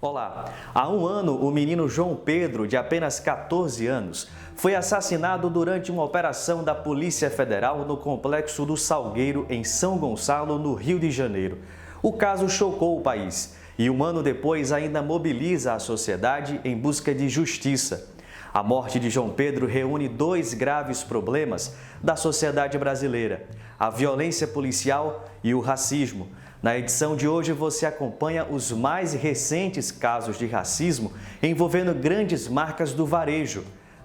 Olá! Há um ano, o menino João Pedro, de apenas 14 anos, foi assassinado durante uma operação da Polícia Federal no Complexo do Salgueiro, em São Gonçalo, no Rio de Janeiro. O caso chocou o país e um ano depois ainda mobiliza a sociedade em busca de justiça. A morte de João Pedro reúne dois graves problemas da sociedade brasileira: a violência policial e o racismo. Na edição de hoje você acompanha os mais recentes casos de racismo envolvendo grandes marcas do varejo.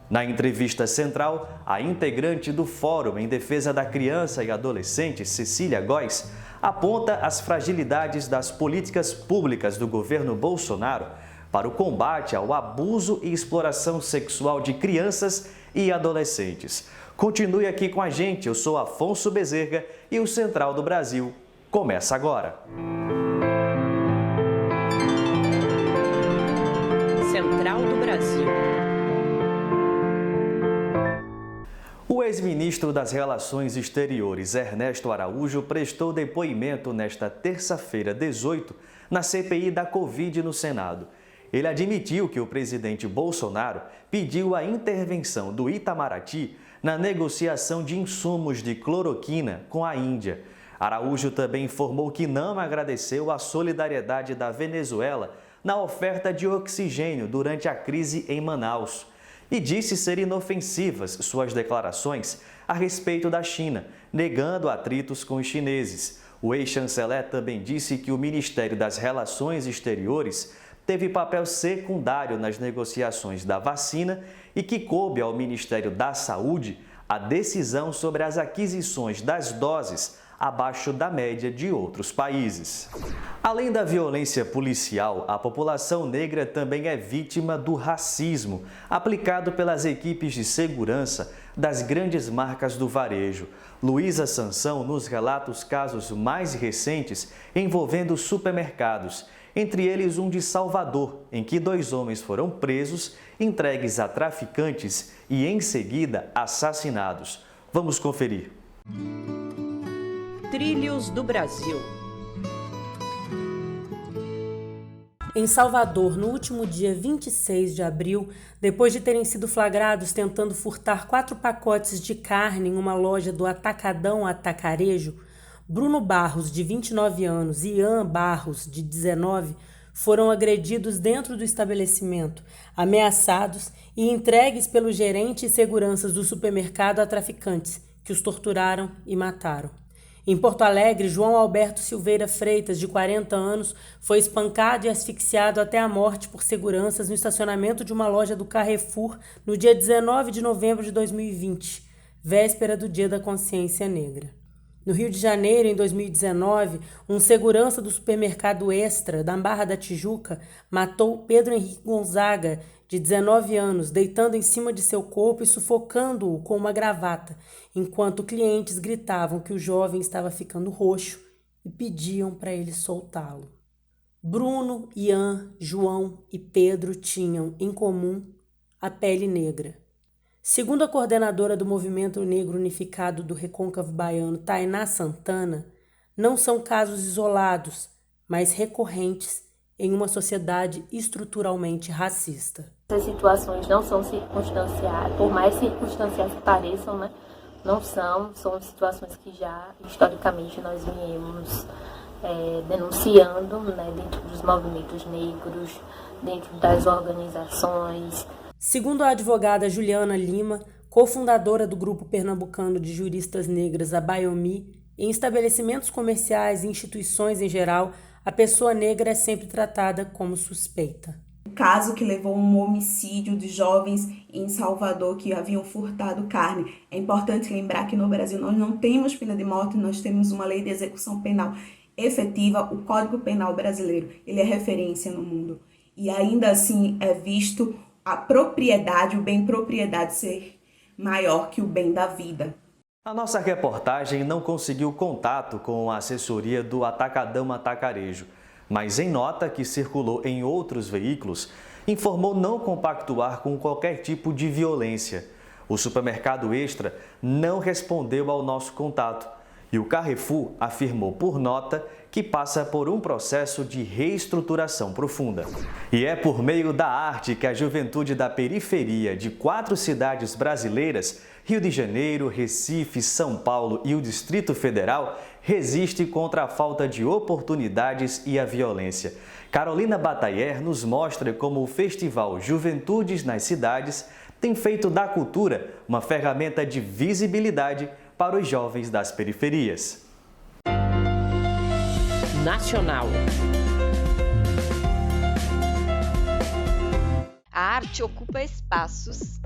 Na entrevista central, a integrante do Fórum em Defesa da Criança e Adolescente, Cecília Góes, aponta as fragilidades das políticas públicas do governo Bolsonaro para o combate ao abuso e exploração sexual de crianças e adolescentes. Continue aqui com a gente, eu sou Afonso Bezerra e o Central do Brasil começa agora. Central do Brasil. O ex-ministro das Relações Exteriores, Ernesto Araújo, prestou depoimento nesta terça-feira, 18, na CPI da Covid no Senado. Ele admitiu que o presidente Bolsonaro pediu a intervenção do Itamaraty na negociação de insumos de cloroquina com a Índia. Araújo também informou que não agradeceu a solidariedade da Venezuela na oferta de oxigênio durante a crise em Manaus e disse ser inofensivas suas declarações a respeito da China, negando atritos com os chineses. O ex-chanceler também disse que o Ministério das Relações Exteriores teve papel secundário nas negociações da vacina e que coube ao Ministério da Saúde a decisão sobre as aquisições das doses abaixo da média de outros países. Além da violência policial, a população negra também é vítima do racismo aplicado pelas equipes de segurança das grandes marcas do varejo. Luísa Sansão nos relata os casos mais recentes envolvendo supermercados, entre eles um de Salvador, em que dois homens foram presos, entregues a traficantes e, em seguida, assassinados. Vamos conferir. Trilhos do Brasil. Em Salvador, no último dia 26 de abril, depois de terem sido flagrados tentando furtar 4 pacotes de carne em uma loja do Atacadão Atacarejo, Bruno Barros, de 29 anos, e Ian Barros, de 19, foram agredidos dentro do estabelecimento, ameaçados e entregues pelo gerente e seguranças do supermercado a traficantes, que os torturaram e mataram. Em Porto Alegre, João Alberto Silveira Freitas, de 40 anos, foi espancado e asfixiado até a morte por seguranças no estacionamento de uma loja do Carrefour no dia 19 de novembro de 2020, véspera do Dia da Consciência Negra. No Rio de Janeiro, em 2019, um segurança do supermercado Extra, da Barra da Tijuca, matou Pedro Henrique Gonzaga, de 19 anos, deitando em cima de seu corpo e sufocando-o com uma gravata, enquanto clientes gritavam que o jovem estava ficando roxo e pediam para ele soltá-lo. Bruno, Ian, João e Pedro tinham, em comum, a pele negra. Segundo a coordenadora do Movimento Negro Unificado do Recôncavo Baiano, Tainá Santana, não são casos isolados, mas recorrentes em uma sociedade estruturalmente racista. Essas situações não são circunstanciais, por mais circunstanciais que pareçam, né? Não são situações que já, historicamente, nós viemos denunciando, né? Dentro dos movimentos negros, dentro das organizações. Segundo a advogada Juliana Lima, cofundadora do Grupo Pernambucano de Juristas Negras, a Baiomi, em estabelecimentos comerciais e instituições em geral, a pessoa negra é sempre tratada como suspeita. O caso que levou a um homicídio de jovens em Salvador que haviam furtado carne. É importante lembrar que no Brasil nós não temos pena de morte, nós temos uma lei de execução penal efetiva. O Código Penal brasileiro, ele é referência no mundo. E ainda assim é visto a propriedade, o bem propriedade ser maior que o bem da vida. A nossa reportagem não conseguiu contato com a assessoria do Atacadão Atacarejo, mas em nota que circulou em outros veículos, informou não compactuar com qualquer tipo de violência. O supermercado Extra não respondeu ao nosso contato E o Carrefour afirmou por nota que passa por um processo de reestruturação profunda. E é por meio da arte que a juventude da periferia de 4 cidades brasileiras, Rio de Janeiro, Recife, São Paulo e o Distrito Federal, resiste contra a falta de oportunidades e a violência. Carolina Batailler nos mostra como o Festival Juventudes nas Cidades tem feito da cultura uma ferramenta de visibilidade para os jovens das periferias. Nacional. A arte ocupa espaços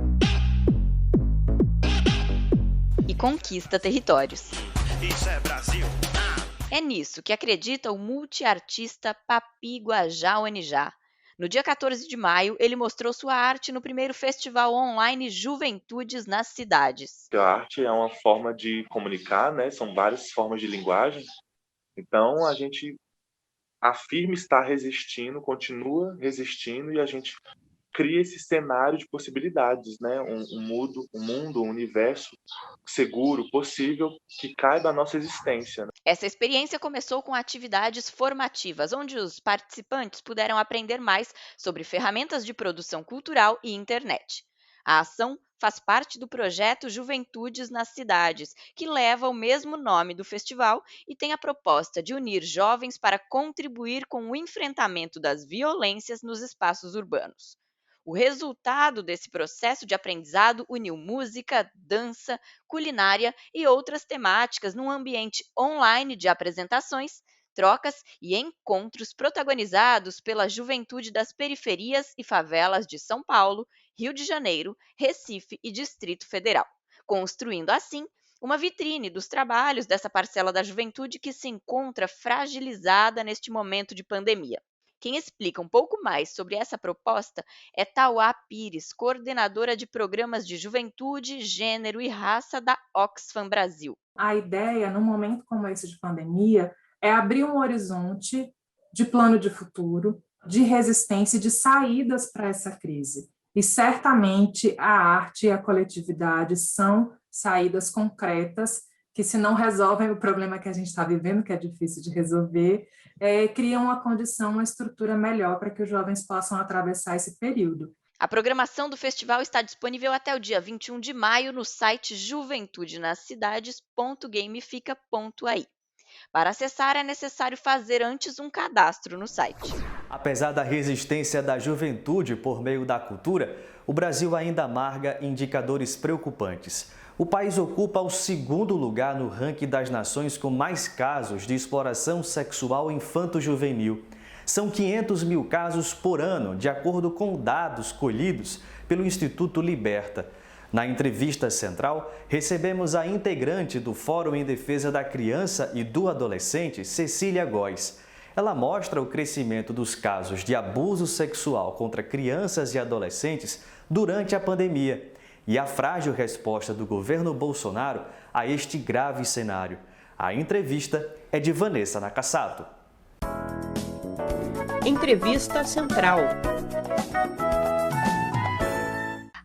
e conquista territórios. Isso é Brasil. É nisso que acredita o multiartista Papi Guajá Onijá. No dia 14 de maio, ele mostrou sua arte no primeiro festival online Juventudes nas Cidades. A arte é uma forma de comunicar, né? São várias formas de linguagem. Então, a gente afirma estar resistindo, continua resistindo e a gente cria esse cenário de possibilidades, né? Um mundo, um universo seguro, possível, que caiba à nossa existência. Essa experiência começou com atividades formativas, onde os participantes puderam aprender mais sobre ferramentas de produção cultural e internet. A ação faz parte do projeto Juventudes nas Cidades, que leva o mesmo nome do festival e tem a proposta de unir jovens para contribuir com o enfrentamento das violências nos espaços urbanos. O resultado desse processo de aprendizado uniu música, dança, culinária e outras temáticas num ambiente online de apresentações, trocas e encontros protagonizados pela juventude das periferias e favelas de São Paulo, Rio de Janeiro, Recife e Distrito Federal, construindo assim uma vitrine dos trabalhos dessa parcela da juventude que se encontra fragilizada neste momento de pandemia. Quem explica um pouco mais sobre essa proposta é Tauá Pires, coordenadora de programas de juventude, gênero e raça da Oxfam Brasil. A ideia, num momento como esse de pandemia, é abrir um horizonte de plano de futuro, de resistência e de saídas para essa crise. E certamente a arte e a coletividade são saídas concretas que, se não resolvem o problema que a gente está vivendo, que é difícil de resolver, criam uma condição, uma estrutura melhor para que os jovens possam atravessar esse período. A programação do festival está disponível até o dia 21 de maio no site juventudenascidades.gamifica.ai. Para acessar, é necessário fazer antes um cadastro no site. Apesar da resistência da juventude por meio da cultura, o Brasil ainda amarga indicadores preocupantes. O país ocupa o 2º lugar no ranking das nações com mais casos de exploração sexual infanto-juvenil. São 500 mil casos por ano, de acordo com dados colhidos pelo Instituto Liberta. Na entrevista central, recebemos a integrante do Fórum em Defesa da Criança e do Adolescente, Cecília Góes. Ela mostra o crescimento dos casos de abuso sexual contra crianças e adolescentes durante a pandemia e a frágil resposta do governo Bolsonaro a este grave cenário. A entrevista é de Vanessa Nakassato. Entrevista Central.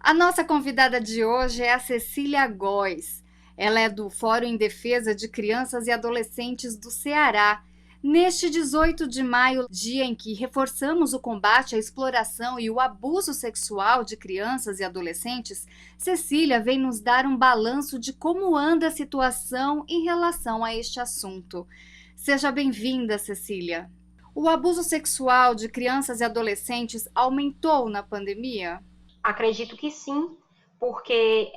A nossa convidada de hoje é a Cecília Góes. Ela é do Fórum em Defesa de Crianças e Adolescentes do Ceará. Neste 18 de maio, dia em que reforçamos o combate à exploração e o abuso sexual de crianças e adolescentes, Cecília vem nos dar um balanço de como anda a situação em relação a este assunto. Seja bem-vinda, Cecília. O abuso sexual de crianças e adolescentes aumentou na pandemia? Acredito que sim, porque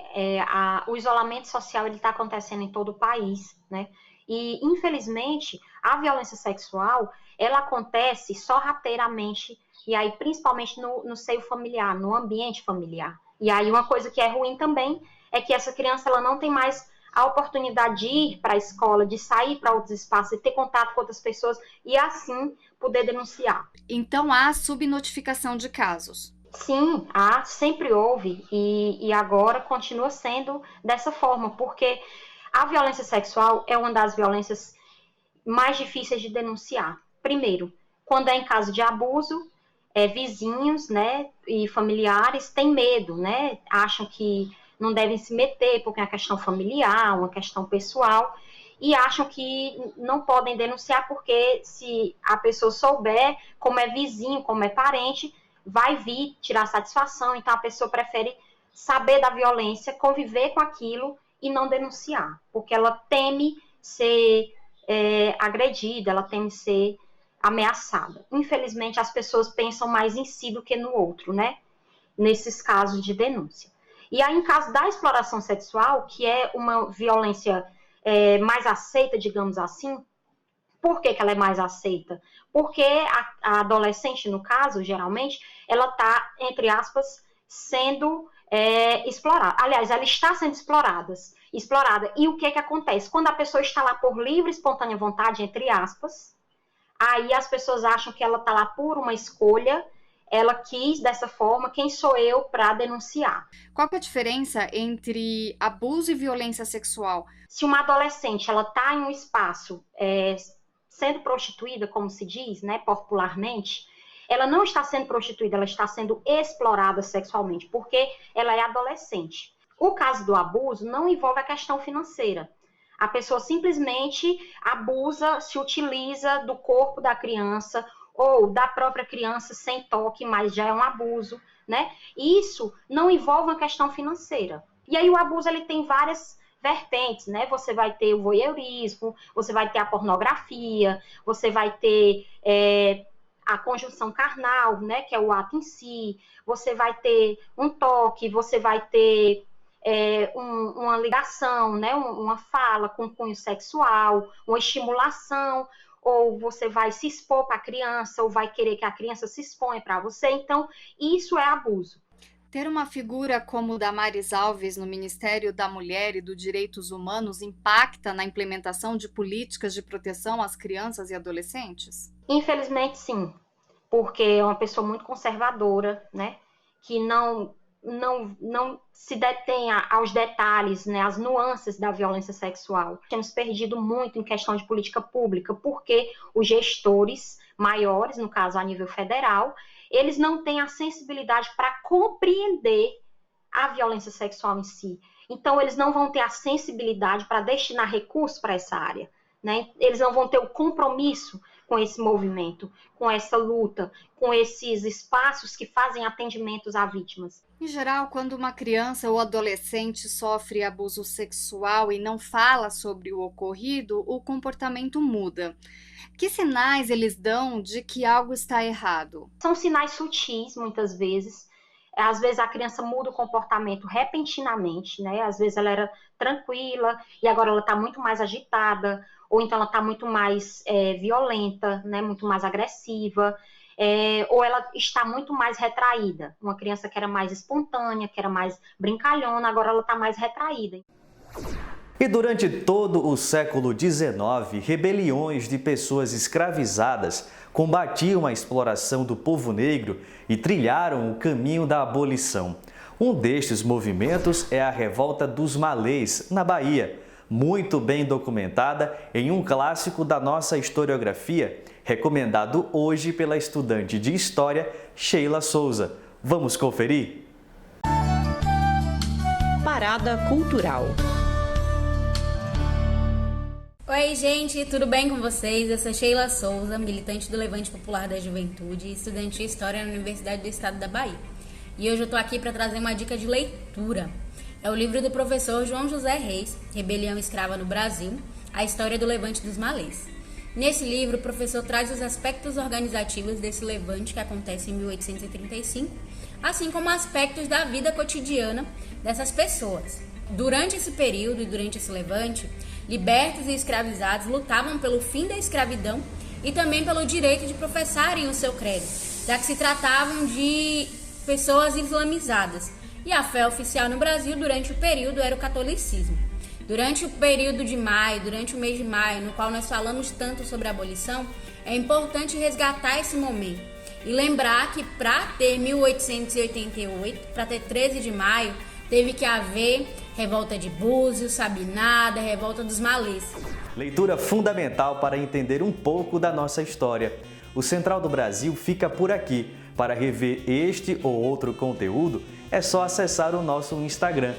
o isolamento social está acontecendo em todo o país, né? E, infelizmente, a violência sexual, ela acontece sorrateiramente, e aí principalmente no seio familiar, no ambiente familiar. E aí uma coisa que é ruim também é que essa criança ela não tem mais a oportunidade de ir para a escola, de sair para outros espaços, de ter contato com outras pessoas e assim poder denunciar. Então há subnotificação de casos? Sim, sempre houve e agora continua sendo dessa forma, porque a violência sexual é uma das violências mais difíceis de denunciar. Primeiro, quando é em caso de abuso, vizinhos, né, e familiares têm medo, né, acham que não devem se meter porque é uma questão familiar, uma questão pessoal. e acham que não podem denunciar porque se a pessoa souber, como é vizinho, como é parente, vai vir tirar satisfação. Então a pessoa prefere saber da violência, conviver com aquilo e não denunciar, porque ela teme ser agredida, ela teme ser ameaçada. Infelizmente, as pessoas pensam mais em si do que no outro, né? Nesses casos de denúncia. E aí, em caso da exploração sexual, que é uma violência mais aceita, digamos assim, por que ela é mais aceita? Porque a adolescente, no caso, geralmente, ela está, entre aspas, sendo explorada. Aliás, ela está sendo explorada. E o que acontece? Quando a pessoa está lá por livre e espontânea vontade, entre aspas, aí as pessoas acham que ela está lá por uma escolha, ela quis dessa forma, quem sou eu para denunciar? Qual que é a diferença entre abuso e violência sexual? Se uma adolescente ela está em um espaço sendo prostituída, como se diz, né, popularmente, ela não está sendo prostituída, ela está sendo explorada sexualmente, porque ela é adolescente. O caso do abuso não envolve a questão financeira. A pessoa simplesmente abusa, se utiliza do corpo da criança ou da própria criança sem toque, mas já é um abuso, né? Isso não envolve uma questão financeira. E aí o abuso ele tem várias vertentes, né? Você vai ter o voyeurismo, você vai ter a pornografia, você vai ter a conjunção carnal, né? Que é o ato em si, você vai ter um toque, você vai ter uma ligação, né? Uma fala com cunho sexual, uma estimulação, ou você vai se expor para a criança, ou vai querer que a criança se exponha para você. Então, isso é abuso. Ter uma figura como Damares Alves no Ministério da Mulher e dos Direitos Humanos impacta na implementação de políticas de proteção às crianças e adolescentes? Infelizmente, sim, porque é uma pessoa muito conservadora, né, que não se detém aos detalhes, né, às nuances da violência sexual. Temos perdido muito em questão de política pública, porque os gestores maiores, no caso a nível federal, eles não têm a sensibilidade para compreender a violência sexual em si. Então, eles não vão ter a sensibilidade para destinar recursos para essa área, né? Eles não vão ter o compromisso com esse movimento, com essa luta, com esses espaços que fazem atendimentos a vítimas. Em geral, quando uma criança ou adolescente sofre abuso sexual e não fala sobre o ocorrido, o comportamento muda. Que sinais eles dão de que algo está errado? São sinais sutis, muitas vezes. Às vezes a criança muda o comportamento repentinamente, né? Às vezes ela era tranquila e agora ela está muito mais agitada, ou então ela está muito mais violenta, né? Muito mais agressiva, ou ela está muito mais retraída. Uma criança que era mais espontânea, que era mais brincalhona, agora ela está mais retraída. E durante todo o século XIX, rebeliões de pessoas escravizadas combatiam a exploração do povo negro e trilharam o caminho da abolição. Um destes movimentos é a Revolta dos Malês, na Bahia, muito bem documentada em um clássico da nossa historiografia, recomendado hoje pela estudante de História, Sheila Souza. Vamos conferir? Parada Cultural. Oi, gente, tudo bem com vocês? Eu sou Sheila Souza, militante do Levante Popular da Juventude e estudante de História na Universidade do Estado da Bahia. E hoje eu tô aqui para trazer uma dica de leitura. É o livro do professor João José Reis, Rebelião Escrava no Brasil, a história do Levante dos Malês. Nesse livro, o professor traz os aspectos organizativos desse levante que acontece em 1835, assim como aspectos da vida cotidiana dessas pessoas. Durante esse período e durante esse levante, libertos e escravizados lutavam pelo fim da escravidão e também pelo direito de professarem o seu credo, já que se tratavam de pessoas islamizadas. E a fé oficial no Brasil durante o período era o catolicismo. Durante o período de maio, durante o mês de maio, no qual nós falamos tanto sobre a abolição, é importante resgatar esse momento e lembrar que para ter 1888, para ter 13 de maio, teve que haver Revolta de Búzios, Sabinada, Revolta dos Malês. Leitura fundamental para entender um pouco da nossa história. O Central do Brasil fica por aqui. Para rever este ou outro conteúdo, é só acessar o nosso Instagram,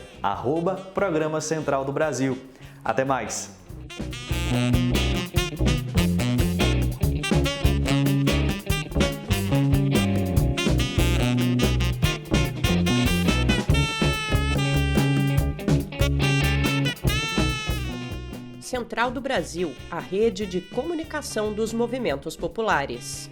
@Programa Central do Brasil. Até mais! Central do Brasil, a rede de comunicação dos movimentos populares.